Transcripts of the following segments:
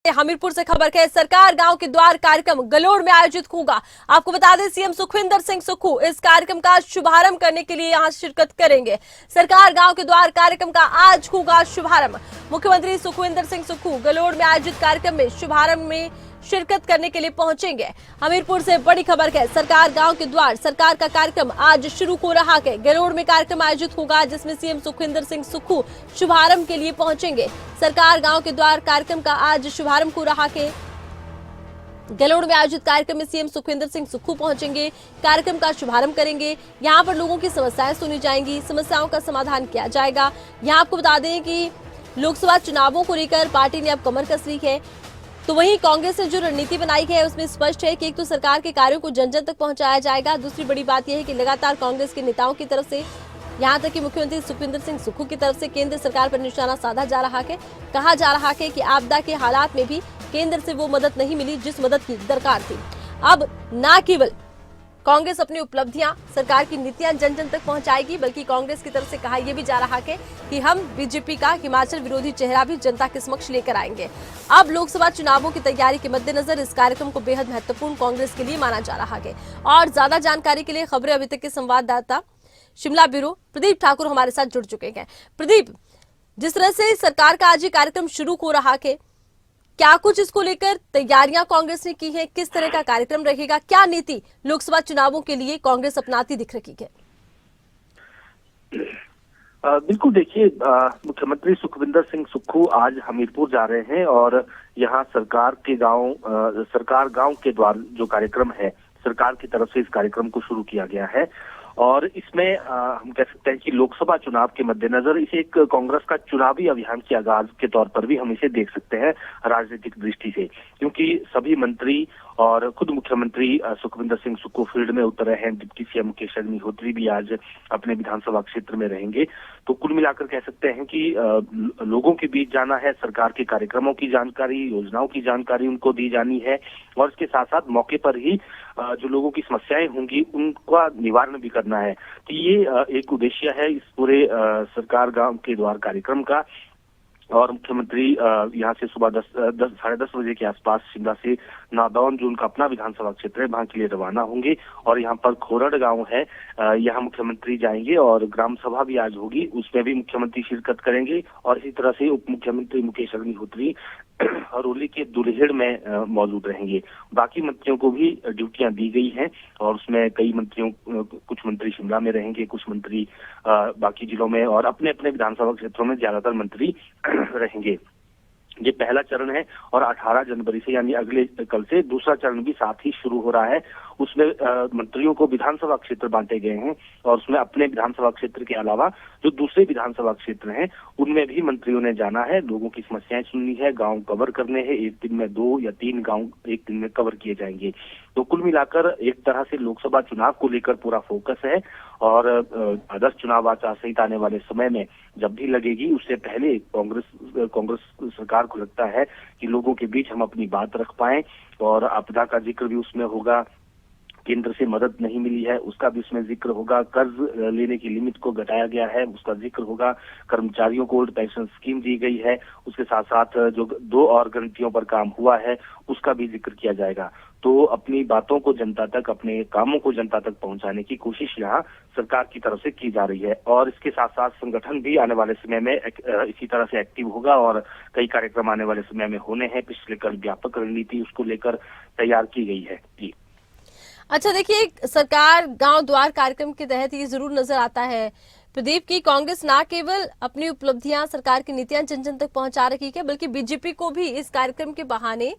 हमीरपुर से खबर है। सरकार गांव के द्वार कार्यक्रम गलोड़ में आयोजित होगा। आपको बता दें, सीएम सुखविंदर सिंह सुक्खू इस कार्यक्रम का शुभारंभ करने के लिए यहां शिरकत करेंगे। सरकार गांव के द्वार कार्यक्रम का आज होगा शुभारंभ। मुख्यमंत्री सुखविंदर सिंह सुक्खू गलोड़ में आयोजित कार्यक्रम में शुभारंभ में शिरकत करने के लिए पहुंचेंगे। हमीरपुर से बड़ी खबर है। सरकार गांव के द्वार सरकार का कार्यक्रम आज शुरू हो रहा है। गलोड़ में कार्यक्रम आयोजित होगा जिसमें सीएम सुखविंदर सिंह सुक्खू शुभारंभ के लिए पहुंचेंगे। सरकार गांव के द्वार कार्यक्रम का आज शुभारंभ हो रहा है। गलोड़ में आयोजित कार्यक्रम में सीएम सुखविंदर सिंह सुक्खू पहुंचेंगे, कार्यक्रम का शुभारंभ करेंगे। यहां पर लोगों की समस्याएं सुनी जाएंगी, समस्याओं का समाधान किया जाएगा। यहां आपको बता दें कि लोकसभा चुनावों को लेकर पार्टी ने अब कमर कस ली है। तो वहीं कांग्रेस ने जो रणनीति बनाई है उसमें स्पष्ट है कि एक तो सरकार के कार्यों को जन जन तक पहुंचाया जाएगा। दूसरी बड़ी बात यह है कि लगातार कांग्रेस के नेताओं की तरफ से यहां तक कि मुख्यमंत्री सुखविंदर सिंह सुक्खू की तरफ से केंद्र सरकार पर निशाना साधा जा रहा है। कहा जा रहा है कि आपदा के हालात में भी केंद्र से वो मदद नहीं मिली जिस मदद की दरकार थी। अब न केवल कांग्रेस अपनी उपलब्धियां, सरकार की नीतियां जन जन तक पहुंचाएगी, बल्कि कांग्रेस की तरफ से कहा यह भी जा रहा है कि हम बीजेपी का हिमाचल विरोधी चेहरा भी जनता के समक्ष लेकर आएंगे। अब लोकसभा चुनावों की तैयारी के मद्देनजर इस कार्यक्रम को बेहद महत्वपूर्ण कांग्रेस के लिए माना जा रहा है। और ज्यादा जानकारी के लिए खबरें अभी तक के संवाददाता शिमला ब्यूरो प्रदीप ठाकुर हमारे साथ जुड़ चुके हैं। प्रदीप, जिस तरह से सरकार का आज ये कार्यक्रम शुरू हो रहा है, क्या कुछ इसको लेकर तैयारियां कांग्रेस ने की है? किस तरह का कार्यक्रम रहेगा? क्या नीति लोकसभा चुनावों के लिए कांग्रेस अपनाती दिख रही है? बिल्कुल, देखिए, मुख्यमंत्री सुखविंदर सिंह सुक्खू आज हमीरपुर जा रहे हैं और यहाँ सरकार गांव के द्वार जो कार्यक्रम है, सरकार की तरफ से इस कार्यक्रम को शुरू किया गया है। और इसमें हम कह सकते हैं कि लोकसभा चुनाव के मद्देनजर इसे एक कांग्रेस का चुनावी अभियान के आगाज के तौर पर भी हम इसे देख सकते हैं राजनीतिक दृष्टि से, क्योंकि सभी मंत्री और खुद मुख्यमंत्री सुखविंदर सिंह सुक्खू फील्ड में उतरे हैं। डिप्टी सीएम मुकेश अग्निहोत्री भी आज अपने विधानसभा क्षेत्र में रहेंगे। तो कुल मिलाकर कह सकते हैं कि लोगों के बीच जाना है, सरकार के कार्यक्रमों की जानकारी, योजनाओं की जानकारी उनको दी जानी है और इसके साथ साथ मौके पर ही जो लोगों की समस्याएं होंगी उनका निवारण भी करना है। तो ये एक उद्देश्य है इस पूरे सरकार गांव के द्वार कार्यक्रम का। और मुख्यमंत्री यहाँ से सुबह 10-10:30 बजे के आसपास शिमला से नादौन, जो उनका अपना विधानसभा क्षेत्र है, वहां के लिए रवाना होंगे। और यहाँ पर खोरड़ गांव है, यहाँ मुख्यमंत्री जाएंगे और ग्राम सभा भी आज होगी, उसमें भी मुख्यमंत्री शिरकत करेंगे। और इसी तरह से उप मुख्यमंत्री मुकेश अग्निहोत्री हरोली के दुल्हेड़ में मौजूद रहेंगे। बाकी मंत्रियों को भी ड्यूटियां दी गई हैं और उसमें कुछ मंत्री शिमला में रहेंगे, कुछ मंत्री बाकी जिलों में और अपने अपने विधानसभा क्षेत्रों में ज्यादातर मंत्री रहेंगे। ये पहला चरण है और 18 जनवरी से यानी अगले कल से दूसरा चरण भी साथ ही शुरू हो रहा है। उसमें मंत्रियों को विधानसभा क्षेत्र बांटे गए हैं और उसमें अपने विधानसभा क्षेत्र के अलावा जो दूसरे विधानसभा क्षेत्र हैं उनमें भी मंत्रियों ने जाना है, लोगों की समस्याएं सुननी है, गांव कवर करने हैं। एक दिन में 2 या 3 गांव एक दिन में कवर किए जाएंगे। तो कुल मिलाकर एक तरह से लोकसभा चुनाव को लेकर पूरा फोकस है और आदर्श चुनाव आचार संहिता आने वाले समय में जब भी लगेगी उससे पहले कांग्रेस सरकार को लगता है कि लोगों के बीच हम अपनी बात रख पाएं और आपदा का जिक्र भी उसमें होगा। केंद्र से मदद नहीं मिली है उसका भी उसमें जिक्र होगा। कर्ज लेने की लिमिट को घटाया गया है उसका जिक्र होगा। कर्मचारियों को ओल्ड पेंशन स्कीम दी गई है, उसके साथ साथ जो 2 और गारंटियों पर काम हुआ है उसका भी जिक्र किया जाएगा। तो अपनी बातों को जनता तक, अपने कामों को जनता तक पहुंचाने की कोशिश यहाँ सरकार की तरफ से की जा रही है। और इसके साथ साथ संगठन भी आने वाले समय में इसी तरह से एक्टिव होगा और कई कार्यक्रम आने वाले समय में होने हैं। पिछले कल व्यापक रणनीति उसको लेकर तैयार की गई है। जी अच्छा, देखिए, सरकार गांव द्वार कार्यक्रम के तहत ये जरूर नजर आता है प्रदीप की कांग्रेस ना केवल अपनी उपलब्धियां, सरकार की नीतियां जन जन तक पहुंचा रही है, बल्कि बीजेपी को भी इस कार्यक्रम के बहाने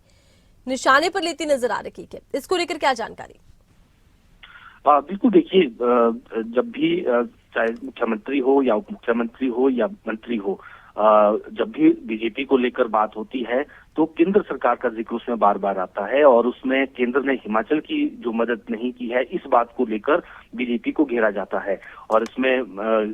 निशाने पर लेती नजर आ रही है। इसको लेकर क्या जानकारी? बिल्कुल, देखिए, जब भी चाहे मुख्यमंत्री हो या उप मुख्यमंत्री हो या मंत्री हो, जब भी बीजेपी को लेकर बात होती है तो केंद्र सरकार का जिक्र उसमें बार बार आता है और उसमें केंद्र ने हिमाचल की जो मदद नहीं की है इस बात को लेकर बीजेपी को घेरा जाता है। और इसमें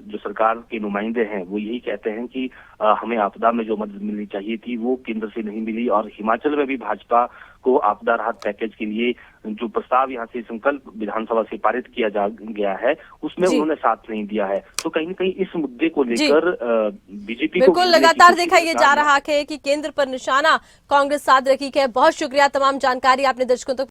जो सरकार के नुमाइंदे हैं वो यही कहते हैं कि हमें आपदा में जो मदद मिलनी चाहिए थी वो केंद्र से नहीं मिली। और हिमाचल में भी भाजपा को आपदा राहत पैकेज के लिए जो प्रस्ताव यहाँ से संकल्प विधानसभा से पारित किया गया है उसमें उन्होंने साथ नहीं दिया है। तो कहीं न कहीं इस मुद्दे को लेकर बीजेपी को बिल्कुल लगातार देखा ये जा रहा है कि केंद्र पर निशाना कांग्रेस साथ रखी है। बहुत शुक्रिया, तमाम जानकारी आपने दर्शकों तक